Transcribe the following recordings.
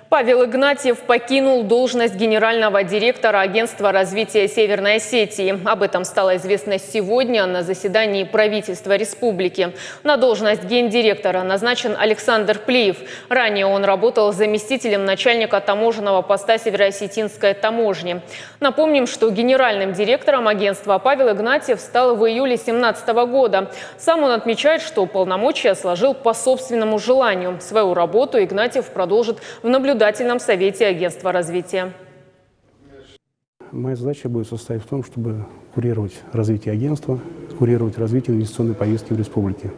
Павел Игнатьев покинул должность генерального директора Агентства развития Северной Осетии. Об этом стало известно сегодня на заседании правительства республики. На должность гендиректора назначен Александр Плиев. Ранее он работал заместителем начальника таможенного поста Североосетинской таможни. Напомним, что генеральным директором агентства Павел Игнатьев стал в июле 2017 года. Сам он отмечает, что полномочия сложил по собственному желанию. Свою работу Игнатьев продолжит в наблюдательном совете агентства развития. Моя задача будет состоять в том, чтобы курировать развитие агентства, курировать развитие инвестиционной повестки в республике.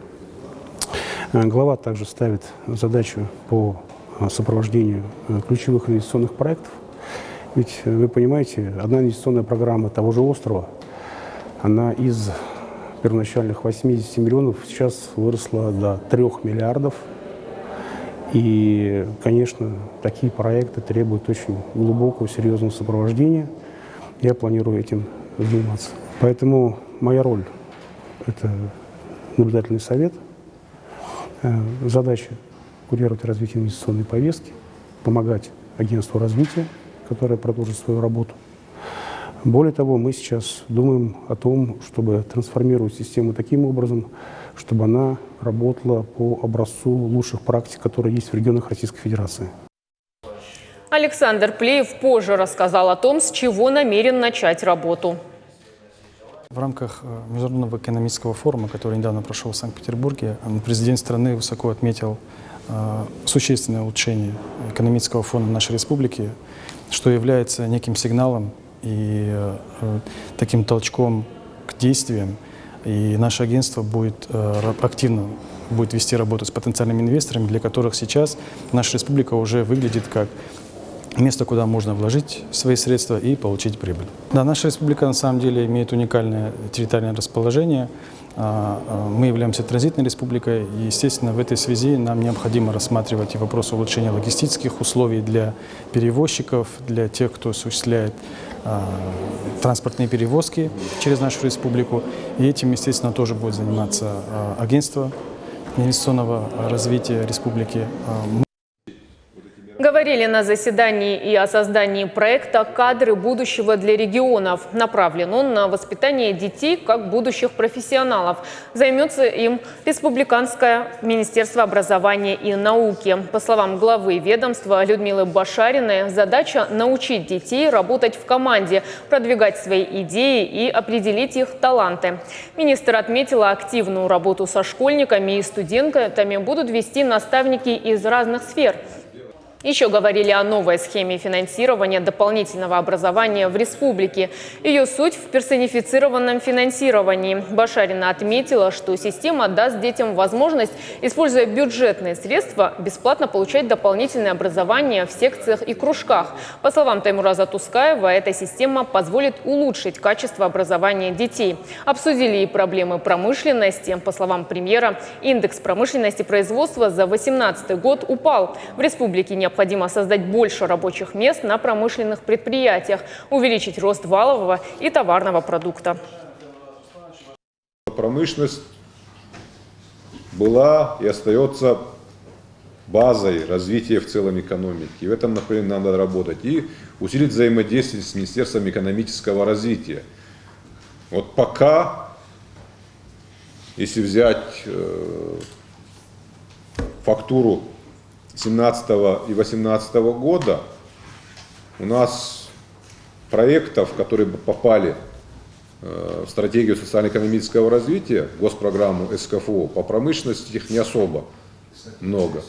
Глава также ставит задачу по сопровождению ключевых инвестиционных проектов. Ведь вы понимаете, одна инвестиционная программа того же острова, она из первоначальных 80 миллионов сейчас выросла до 3 миллиардов. И, конечно, такие проекты требуют очень глубокого, серьезного сопровождения. Я планирую этим заниматься. Поэтому моя роль – это наблюдательный совет. Задача – курировать развитие инвестиционной повестки, помогать агентству развития, которое продолжит свою работу. Более того, мы сейчас думаем о том, чтобы трансформировать систему таким образом, чтобы она работала по образцу лучших практик, которые есть в регионах Российской Федерации. Александр Плиев позже рассказал о том, с чего намерен начать работу. В рамках Международного экономического форума, который недавно прошел в Санкт-Петербурге, президент страны высоко отметил существенное улучшение экономического фона нашей республики, что является неким сигналом и таким толчком к действиям. И наше агентство будет активно вести работу с потенциальными инвесторами, для которых сейчас наша республика уже выглядит как место, куда можно вложить свои средства и получить прибыль. Да, наша республика на самом деле имеет уникальное территориальное расположение. Мы являемся транзитной республикой, и, естественно, в этой связи нам необходимо рассматривать и вопрос улучшения логистических условий для перевозчиков, для тех, кто осуществляет транспортные перевозки через нашу республику. И этим, естественно, тоже будет заниматься агентство инвестиционного развития республики. Говорили на заседании и о создании проекта «Кадры будущего для регионов». Направлен он на воспитание детей как будущих профессионалов. Займется им Республиканское министерство образования и науки. По словам главы ведомства Людмилы Башариной, задача – научить детей работать в команде, продвигать свои идеи и определить их таланты. Министр отметила, активную работу со школьниками и студентами будут вести наставники из разных сфер. Еще говорили о новой схеме финансирования дополнительного образования в республике. Ее суть в персонифицированном финансировании. Башарина отметила, что система даст детям возможность, используя бюджетные средства, бесплатно получать дополнительное образование в секциях и кружках. По словам Таймураза Тускаева, эта система позволит улучшить качество образования детей. Обсудили и проблемы промышленности. По словам премьера, индекс промышленности и производства за 2018 год упал. В республике необходимо создать больше рабочих мест на промышленных предприятиях, увеличить рост валового и товарного продукта. Промышленность была и остается базой развития в целом экономики. И в этом направлении надо работать. И усилить взаимодействие с Министерством экономического развития. Вот пока, если взять фактуру 2017 и 2018 года, у нас проектов, которые попали в стратегию социально-экономического развития, госпрограмму СКФО, по промышленности их не особо много.